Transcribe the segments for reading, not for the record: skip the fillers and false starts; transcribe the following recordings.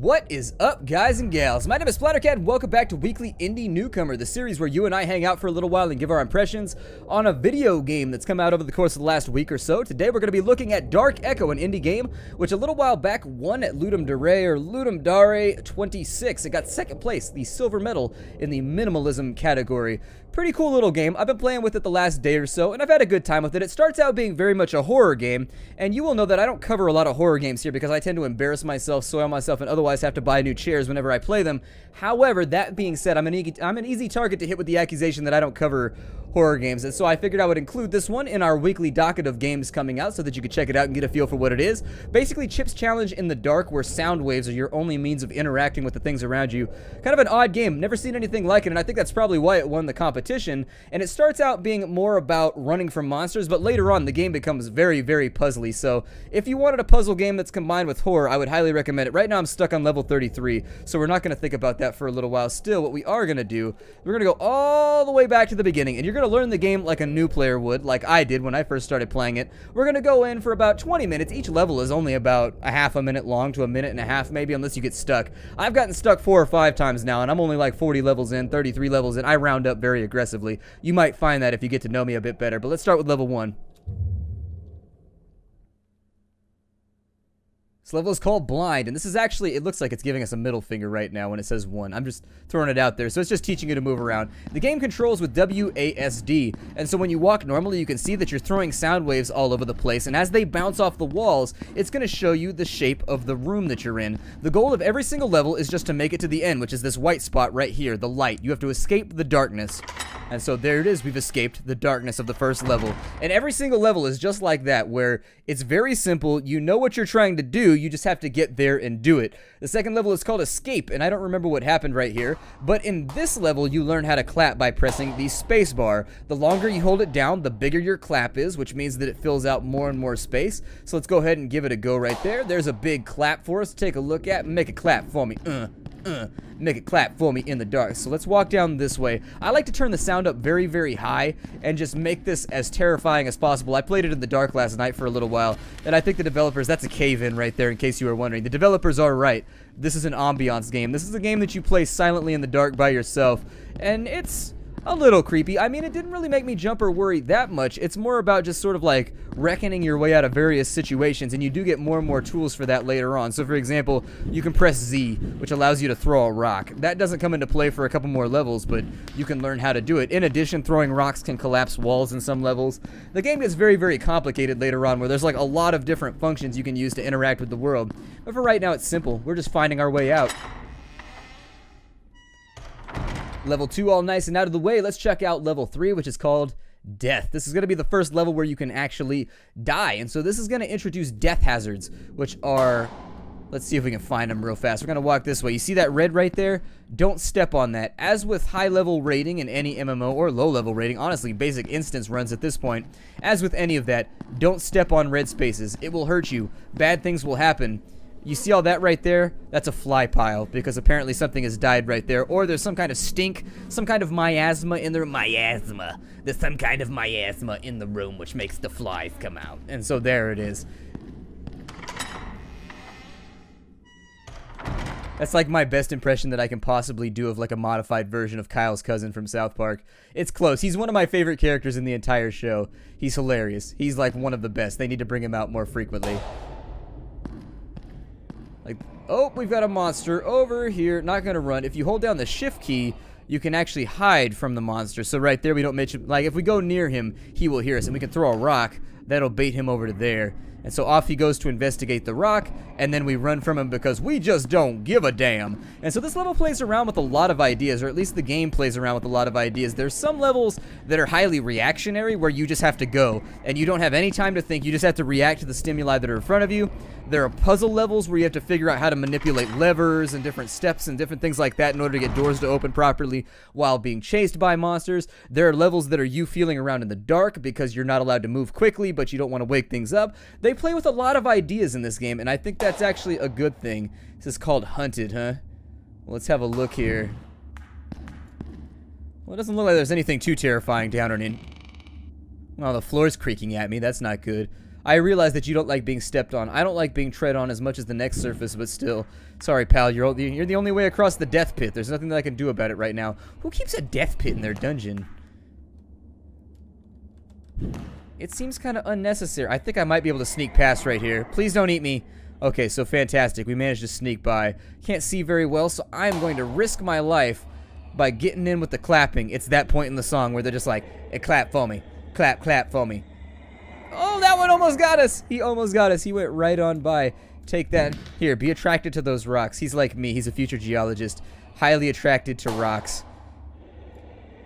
What is up, guys and gals? My name is Splattercat, and welcome back to Weekly Indie Newcomer, the series where you and I hang out for a little while and give our impressions on a video game that's come out over the course of the last week or so. Today we're going to be looking at Dark Echo, an indie game, which a little while back won at Ludum Dare 26. It got second place, the silver medal in the minimalism category. Pretty cool little game. I've been playing with it the last day or so, and I've had a good time with it. It starts out being very much a horror game, and you will know that I don't cover a lot of horror games here because I tend to embarrass myself, soil myself, and otherwise have to buy new chairs whenever I play them. However, that being said, I'm an easy target to hit with the accusation that I don't cover horror games, and so I figured I would include this one in our weekly docket of games coming out so that you could check it out and get a feel for what it is. Basically, Chip's Challenge in the dark, where sound waves are your only means of interacting with the things around you. Kind of an odd game, never seen anything like it, and I think that's probably why it won the competition. And it starts out being more about running from monsters, but later on the game becomes very, very puzzly. So if you wanted a puzzle game that's combined with horror, I would highly recommend it. Right now I'm stuck on level 33, so we're not going to think about that for a little while. Still, what we are going to do, we're going to go all the way back to the beginning, and you're going to learn the game like a new player would, like I did when I first started playing it. We're going to go in for about 20 minutes. Each level is only about a half a minute long to a minute and a half maybe, unless you get stuck. I've gotten stuck 4 or 5 times now, and I'm only like 40 levels in, 33 levels in. I round up very aggressively. You might find that if you get to know me a bit better, but let's start with level 1. This level is called Blind, and this is actually, it looks like it's giving us a middle finger right now when it says 1. I'm just throwing it out there, so it's just teaching you to move around. The game controls with WASD, and so when you walk normally, you can see that you're throwing sound waves all over the place, and as they bounce off the walls, it's going to show you the shape of the room that you're in. The goal of every single level is just to make it to the end, which is this white spot right here, the light. You have to escape the darkness. And so there it is, we've escaped the darkness of the first level. And every single level is just like that, where it's very simple, you know what you're trying to do, you just have to get there and do it. The second level is called Escape, and I don't remember what happened right here, but in this level you learn how to clap by pressing the space bar. The longer you hold it down, the bigger your clap is, which means that it fills out more and more space. So let's go ahead and give it a go right there. There's a big clap for us to take a look at. Make it clap for me. Make it clap for me in the dark. So let's walk down this way. I like to turn the sound up very, very high and just make this as terrifying as possible. I played it in the dark last night for a little while, and I think the developers, that's a cave-in right there in case you were wondering. The developers are right. This is an ambiance game. This is a game that you play silently in the dark by yourself, and it's a little creepy. I mean, it didn't really make me jump or worry that much. It's more about just sort of like reckoning your way out of various situations, and you do get more and more tools for that later on. So for example, you can press Z, which allows you to throw a rock. That doesn't come into play for a couple more levels, but you can learn how to do it. In addition, throwing rocks can collapse walls in some levels. The game gets very, very complicated later on, where there's like a lot of different functions you can use to interact with the world. But for right now, it's simple. We're just finding our way out. Level 2 all nice and out of the way. Let's check out level 3, which is called Death. This is going to be the first level where you can actually die, and so this is going to introduce death hazards, which are, let's see if we can find them real fast. We're going to walk this way. You see that red right there? Don't step on that. As with high level rating in any MMO, or low level rating, honestly basic instance runs at this point, as with any of that, don't step on red spaces. It will hurt you. Bad things will happen. You see all that right there? That's a fly pile, because apparently something has died right there. Or there's some kind of stink, some kind of miasma in there. Miasma. There's some kind of miasma in the room which makes the flies come out. And so there it is. That's like my best impression that I can possibly do of like a modified version of Kyle's cousin from South Park. It's close. He's one of my favorite characters in the entire show. He's hilarious. He's like one of the best. They need to bring him out more frequently. Like, oh, we've got a monster over here. Not gonna run. If you hold down the shift key, you can actually hide from the monster. So right there, we don't mention, like, if we go near him, he will hear us, and we can throw a rock. That'll bait him over to there. And so off he goes to investigate the rock, and then we run from him because we just don't give a damn. And so this level plays around with a lot of ideas, or at least the game plays around with a lot of ideas. There's some levels that are highly reactionary, where you just have to go, and you don't have any time to think. You just have to react to the stimuli that are in front of you. There are puzzle levels where you have to figure out how to manipulate levers and different steps and different things like that in order to get doors to open properly while being chased by monsters. There are levels that are you feeling around in the dark because you're not allowed to move quickly, but you don't want to wake things up. They play with a lot of ideas in this game, and I think that's actually a good thing. This is called Hunted, huh? Well, let's have a look here. Well, it doesn't look like there's anything too terrifying down or in. Oh, the floor's creaking at me. That's not good. I realize that you don't like being stepped on. I don't like being tread on as much as the next surface, but still. Sorry, pal. You're the only way across the death pit. There's nothing that I can do about it right now. Who keeps a death pit in their dungeon? It seems kind of unnecessary. I think I might be able to sneak past right here. Please don't eat me. Okay, so fantastic. We managed to sneak by. Can't see very well, so I'm going to risk my life by getting in with the clapping. It's that point in the song where they're just like, hey, clap for me. Clap, clap for me. Oh, that one almost got us. He almost got us. He went right on by. Take that. Here, be attracted to those rocks. He's like me. He's a future geologist. Highly attracted to rocks.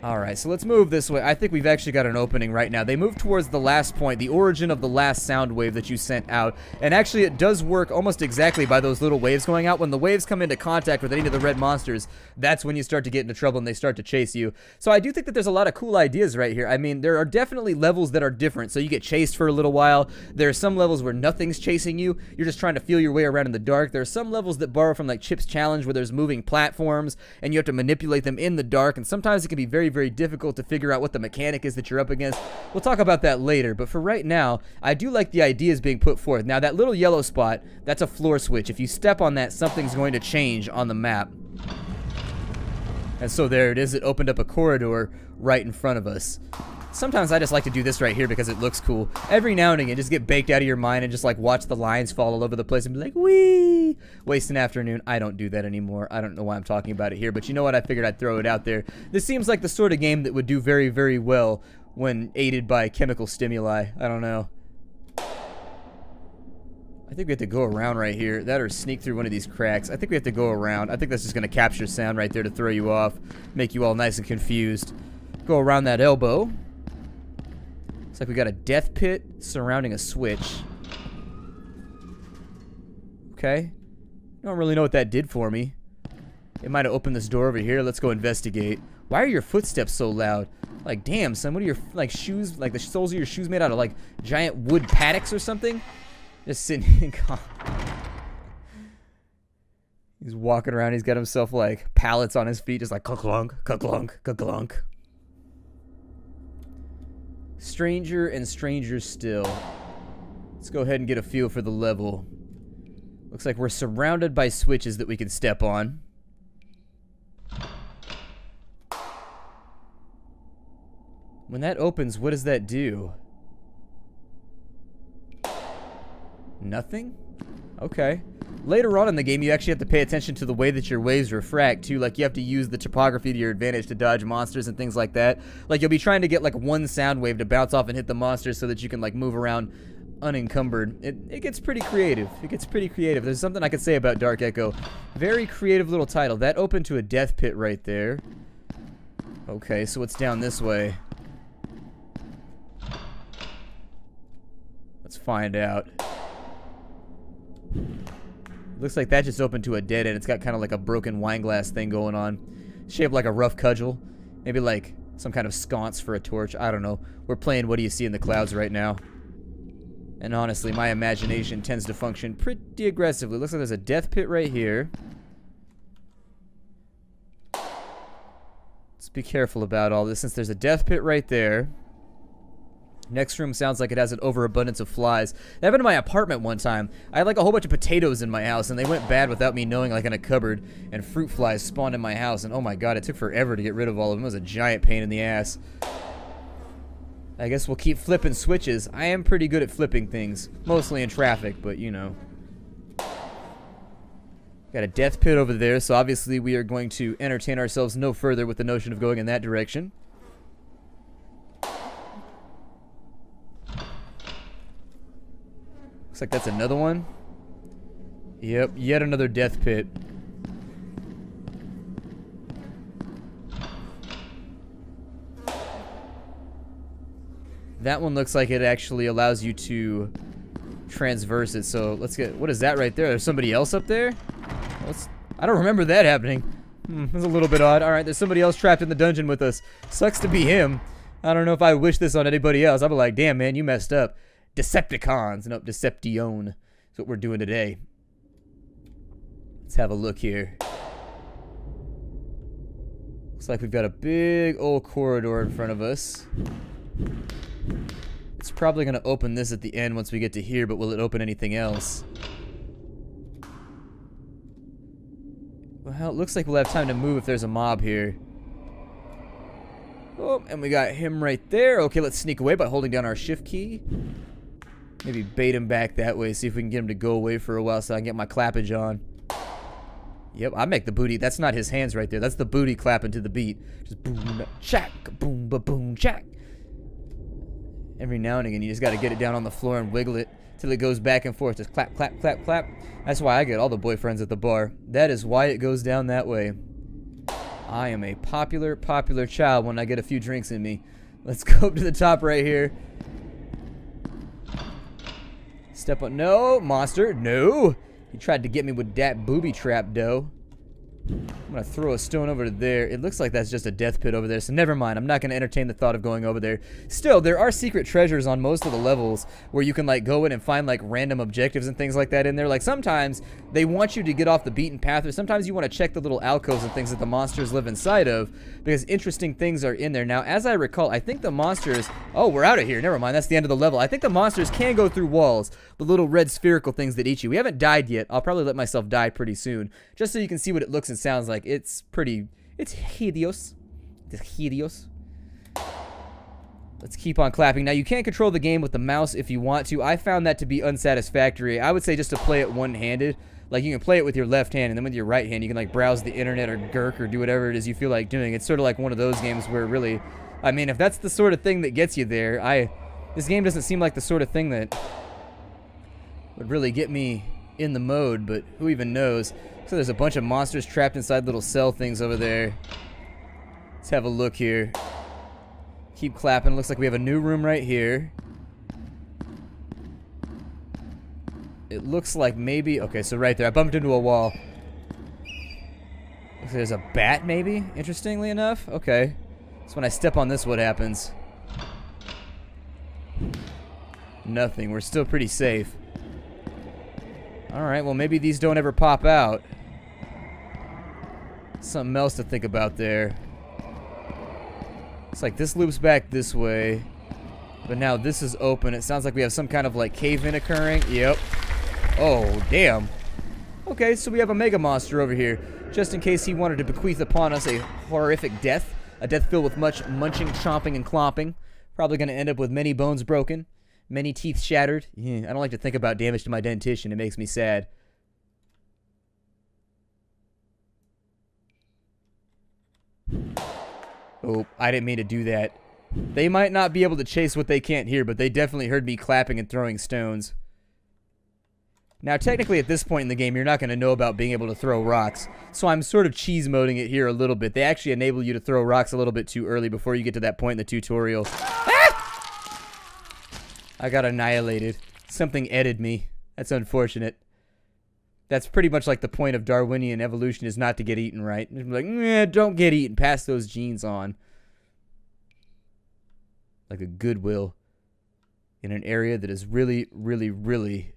Alright, so let's move this way. I think we've actually got an opening right now. They move towards the last point, the origin of the last sound wave that you sent out. And actually it does work almost exactly by those little waves going out. When the waves come into contact with any of the red monsters, that's when you start to get into trouble and they start to chase you. So I do think that there's a lot of cool ideas right here. I mean, there are definitely levels that are different. So you get chased for a little while. There are some levels where nothing's chasing you. You're just trying to feel your way around in the dark. There are some levels that borrow from like Chip's Challenge where there's moving platforms and you have to manipulate them in the dark. And sometimes it can be very, very difficult to figure out what the mechanic is that you're up against. We'll talk about that later, but for right now, I do like the ideas being put forth. Now, that little yellow spot, that's a floor switch. If you step on that, something's going to change on the map. And so there it is. It opened up a corridor right in front of us. Sometimes I just like to do this right here because it looks cool. Every now and again, just get baked out of your mind and just like watch the lines fall all over the place and be like, wee! Waste an afternoon. I don't do that anymore. I don't know why I'm talking about it here, but you know what? I figured I'd throw it out there. This seems like the sort of game that would do very, very well when aided by chemical stimuli. I don't know. I think we have to go around right here. That or sneak through one of these cracks. I think we have to go around. I think that's just going to capture sound right there to throw you off. Make you all nice and confused. Go around that elbow. Looks like we got a death pit surrounding a switch. Okay. I don't really know what that did for me. It might have opened this door over here. Let's go investigate. Why are your footsteps so loud? Like, damn, son, what are your, like, shoes, like, the soles of your shoes made out of, like, giant wood paddocks or something? Just sitting. He's walking around. He's got himself, like, pallets on his feet, just like, ka-clunk, ka-clunk, ka-clunk. Stranger and stranger still. Let's go ahead and get a feel for the level. Looks like we're surrounded by switches that we can step on. When that opens, what does that do? Nothing? Okay. Later on in the game, you actually have to pay attention to the way that your waves refract, too. Like, you have to use the topography to your advantage to dodge monsters and things like that. Like, you'll be trying to get, like, one sound wave to bounce off and hit the monsters so that you can, like, move around unencumbered. It gets pretty creative. It gets pretty creative. There's something I could say about Dark Echo. Very creative little title. That opened to a death pit right there. Okay, so what's down this way? Let's find out. Looks like that just opened to a dead end. It's got kind of like a broken wine glass thing going on. Shaped like a rough cudgel. Maybe like some kind of sconce for a torch. I don't know. We're playing What Do You See in the Clouds right now. And honestly, my imagination tends to function pretty aggressively. Looks like there's a death pit right here. Let's be careful about all this since there's a death pit right there. Next room sounds like it has an overabundance of flies. That happened in my apartment one time. I had like a whole bunch of potatoes in my house, and they went bad without me knowing, like in a cupboard, and fruit flies spawned in my house, and oh my god, it took forever to get rid of all of them. It was a giant pain in the ass. I guess we'll keep flipping switches. I am pretty good at flipping things, mostly in traffic, but you know. Got a death pit over there, so obviously we are going to entertain ourselves no further with the notion of going in that direction. Looks like that's another one. Yep, yet another death pit. That one looks like it actually allows you to transverse it. So let's get, what is that right there? There's somebody else up there? I don't remember that happening. That's a little bit odd. Alright, there's somebody else trapped in the dungeon with us. Sucks to be him. I don't know if I wish this on anybody else. I'd be like, damn man, you messed up. Decepticons. Nope, Deception. That's what we're doing today. Let's have a look here. Looks like we've got a big old corridor in front of us. It's probably going to open this at the end once we get to here, but will it open anything else? Well, it looks like we'll have time to move if there's a mob here. Oh, and we got him right there. Okay, let's sneak away by holding down our shift key. Maybe bait him back that way, see if we can get him to go away for a while so I can get my clappage on. Yep, I make the booty. That's not his hands right there. That's the booty clapping to the beat. Just boom, shack, boom, ba-boom, shack. Every now and again, you just got to get it down on the floor and wiggle it till it goes back and forth. Just clap, clap, clap, clap. That's why I get all the boyfriends at the bar. That is why it goes down that way. I am a popular child when I get a few drinks in me. Let's go up to the top right here. Step on. No, monster. No. He tried to get me with that booby trap, though. I'm going to throw a stone over to there. It looks like that's just a death pit over there, so never mind. I'm not going to entertain the thought of going over there. Still, there are secret treasures on most of the levels where you can, like, go in and find, like, random objectives and things like that in there. Like, sometimes they want you to get off the beaten path, or sometimes you want to check the little alcoves and things that the monsters live inside of, because interesting things are in there. Now, as I recall, I think the monsters... Oh, we're out of here. Never mind. That's the end of the level. I think the monsters can go through walls, the little red spherical things that eat you. We haven't died yet. I'll probably let myself die pretty soon, just so you can see what it looks and sounds like. It's pretty... It's hideous. It's hideous. Let's keep on clapping. Now, you can't control the game with the mouse if you want to. I found that to be unsatisfactory. I would say just to play it one-handed. Like, you can play it with your left hand, and then with your right hand, you can, like, browse the internet or gurk or do whatever it is you feel like doing. It's sort of like one of those games where really... I mean, if that's the sort of thing that gets you there, this game doesn't seem like the sort of thing that would really get me in the mode, but who even knows? So there's a bunch of monsters trapped inside little cell things over there. Let's have a look here. Keep clapping. Looks like we have a new room right here. It looks like maybe... Okay, so right there. I bumped into a wall. Looks like there's a bat, maybe? Interestingly enough. Okay. So when I step on this, what happens? Nothing. We're still pretty safe. Alright, well maybe these don't ever pop out. Something else to think about there. It's like this loops back this way. But now this is open. It sounds like we have some kind of like cave-in occurring. Yep. Oh, damn. Okay, so we have a mega monster over here. Just in case he wanted to bequeath upon us a horrific death. A death filled with much munching, chomping, and clomping. Probably going to end up with many bones broken. Many teeth shattered. Yeah, I don't like to think about damage to my dentition. It makes me sad. Oh, I didn't mean to do that. They might not be able to chase what they can't hear, but they definitely heard me clapping and throwing stones. Now, technically, at this point in the game, you're not going to know about being able to throw rocks, so I'm sort of cheese-moding it here a little bit. They actually enable you to throw rocks a little bit too early before you get to that point in the tutorial. Ah! I got annihilated. Something edited me. That's unfortunate. That's pretty much like the point of Darwinian evolution, is not to get eaten, right? Like, don't get eaten. Pass those genes on. Like a Goodwill in an area that is really, really, really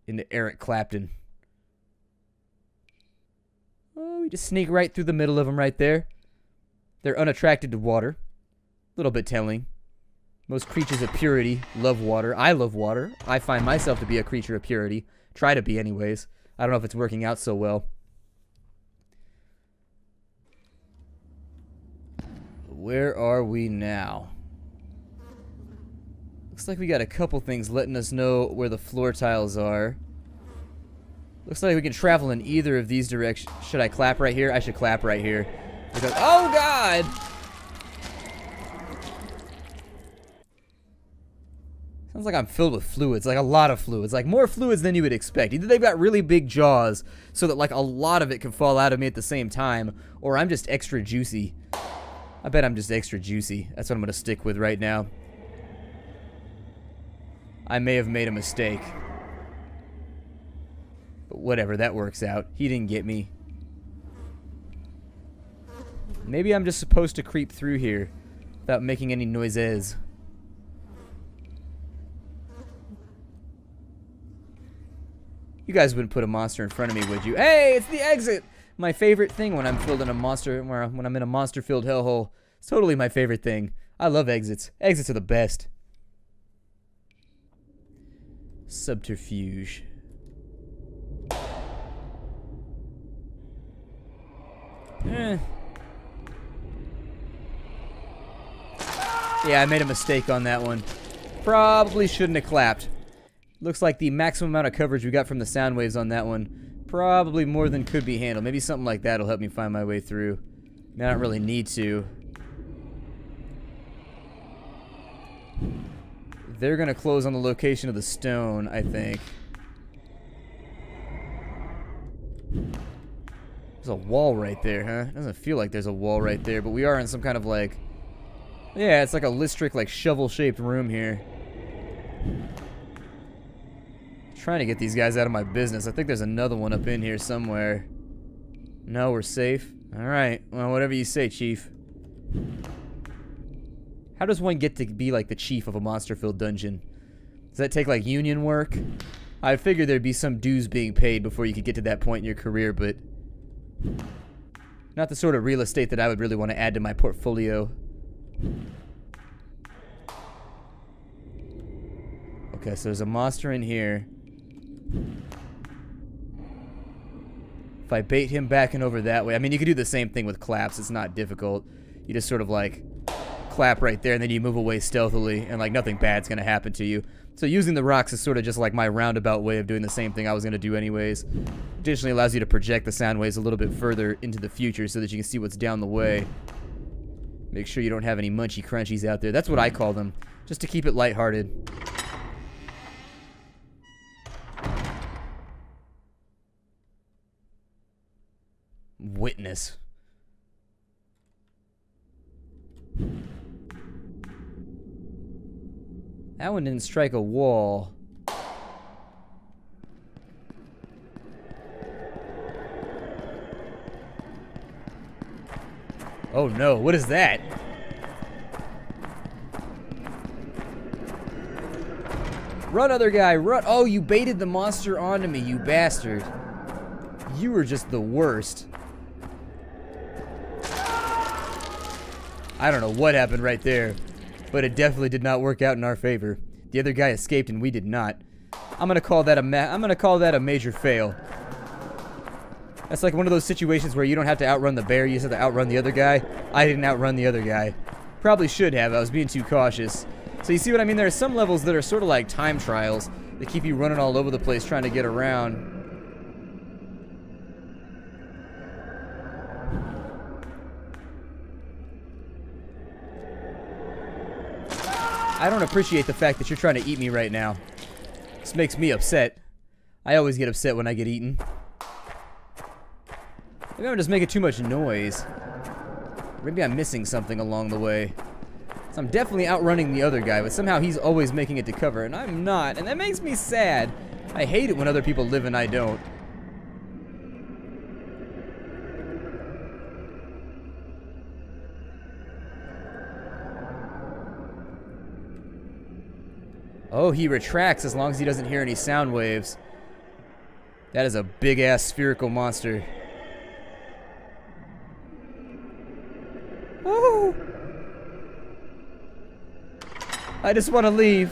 into Eric Clapton. Oh, we just sneak right through the middle of them right there. They're unattracted to water. A little bit telling. Most creatures of purity love water. I love water. I find myself to be a creature of purity. Try to be anyways. I don't know if it's working out so well. Where are we now? Looks like we got a couple things letting us know where the floor tiles are. Looks like we can travel in either of these directions. Should I clap right here? I should clap right here. Because, oh God! Sounds like I'm filled with fluids, like a lot of fluids, like more fluids than you would expect. Either they've got really big jaws so that like a lot of it can fall out of me at the same time, or I'm just extra juicy. I bet I'm just extra juicy. That's what I'm going to stick with right now. I may have made a mistake. But whatever, that works out. He didn't get me. Maybe I'm just supposed to creep through here without making any noises. You guys wouldn't put a monster in front of me, would you? Hey, it's the exit! My favorite thing when I'm filled in a monster, when I'm in a monster-filled hellhole. It's totally my favorite thing. I love exits. Exits are the best. Subterfuge. Yeah, I made a mistake on that one. Probably shouldn't have clapped. Looks like the maximum amount of coverage we got from the sound waves on that one, probably more than could be handled. Maybe something like that will help me find my way through. I don't really need to. They're gonna close on the location of the stone, I think. There's a wall right there, huh? It doesn't feel like there's a wall right there, but we are in some kind of like... Yeah, it's like a Listric, like shovel-shaped room here. Trying to get these guys out of my business. I think there's another one up in here somewhere. No, we're safe. Alright, well, whatever you say, Chief. How does one get to be like the chief of a monster-filled dungeon? Does that take like union work? I figured there'd be some dues being paid before you could get to that point in your career, but not the sort of real estate that I would really want to add to my portfolio. Okay, so there's a monster in here. If I bait him back and over that way, I mean, you could do the same thing with claps. It's not difficult. You just sort of like clap right there, and then you move away stealthily, and like nothing bad's gonna happen to you. So using the rocks is sort of just like my roundabout way of doing the same thing I was gonna do anyways. Additionally, allows you to project the sound waves a little bit further into the future so that you can see what's down the way. Make sure you don't have any munchy crunchies out there. That's what I call them, just to keep it lighthearted. Witness. That one didn't strike a wall. Oh no, what is that? Run, other guy, run. Oh, you baited the monster onto me, you bastard. You were just the worst. I don't know what happened right there, but it definitely did not work out in our favor. The other guy escaped and we did not. I'm gonna call that a major fail. That's like one of those situations where you don't have to outrun the bear, you just have to outrun the other guy. I didn't outrun the other guy. Probably should have, I was being too cautious. So you see what I mean? There are some levels that are sort of like time trials that keep you running all over the place trying to get around. I don't appreciate the fact that you're trying to eat me right now. This makes me upset. I always get upset when I get eaten. Maybe I'm just making too much noise. Maybe I'm missing something along the way. So I'm definitely outrunning the other guy, but somehow he's always making it to cover, and I'm not, and that makes me sad. I hate it when other people live and I don't. Oh, he retracts as long as he doesn't hear any sound waves. That is a big-ass spherical monster. Woo! I just want to leave.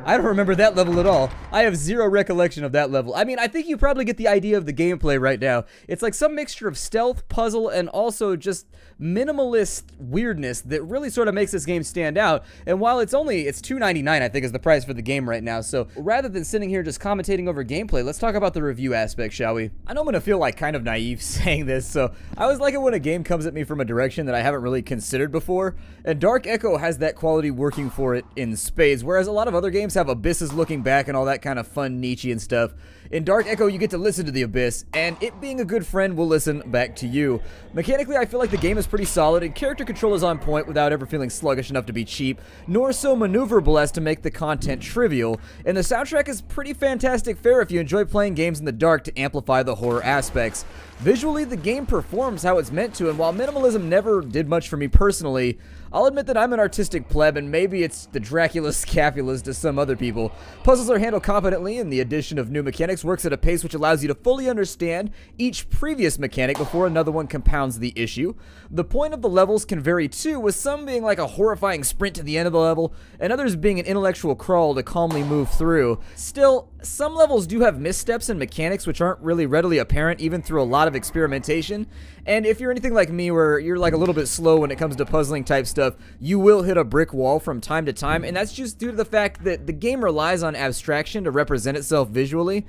I don't remember that level at all. I have zero recollection of that level. I mean, I think you probably get the idea of the gameplay right now. It's like some mixture of stealth, puzzle, and also just minimalist weirdness that really sort of makes this game stand out. And while it's $2.99, I think, is the price for the game right now. So rather than sitting here just commentating over gameplay, let's talk about the review aspect, shall we? I know I'm gonna feel like kind of naive saying this, so I always like it when a game comes at me from a direction that I haven't really considered before. And Dark Echo has that quality working for it in spades, whereas a lot of other games have abysses looking back and all that kind of fun Nietzschean stuff. In Dark Echo, you get to listen to the abyss, and it being a good friend will listen back to you. Mechanically, I feel like the game is pretty solid, and character control is on point without ever feeling sluggish enough to be cheap, nor so maneuverable as to make the content trivial, and the soundtrack is pretty fantastic fare if you enjoy playing games in the dark to amplify the horror aspects. Visually, the game performs how it's meant to, and while minimalism never did much for me personally, I'll admit that I'm an artistic pleb, and maybe it's the Dracula Scapulas to some other people. Puzzles are handled competently, and the addition of new mechanics works at a pace which allows you to fully understand each previous mechanic before another one compounds the issue. The point of the levels can vary too, with some being like a horrifying sprint to the end of the level, and others being an intellectual crawl to calmly move through. Still, some levels do have missteps and mechanics which aren't really readily apparent even through a lot of experimentation, and if you're anything like me where you're like a little bit slow when it comes to puzzling type stuff, you will hit a brick wall from time to time, and that's just due to the fact that the game relies on abstraction to represent itself visually,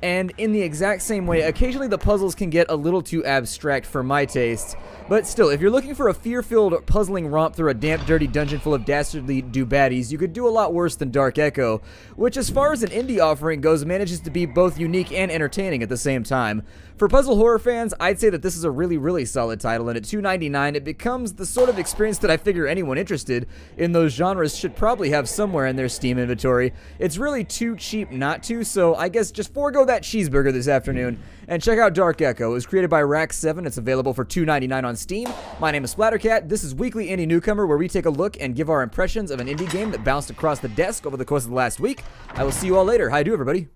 and in the exact same way, occasionally the puzzles can get a little too abstract for my tastes. But still, if you're looking for a fear-filled puzzling romp through a damp, dirty dungeon full of dastardly do-baddies, you could do a lot worse than Dark Echo, which as far as an indie offering goes, manages to be both unique and entertaining at the same time. For puzzle horror fans, I'd say that this is a really solid title, and at $2.99 it becomes the sort of experience that I figure anyone interested in those genres should probably have somewhere in their Steam inventory. It's really too cheap not to, so I guess just forego that cheeseburger this afternoon and check out Dark Echo. It was created by Rack7. It's available for $2.99 on Steam. My name is Splattercat. This is Weekly Indie Newcomer, where we take a look and give our impressions of an indie game that bounced across the desk over the course of the last week. I will see you all later. How do, everybody?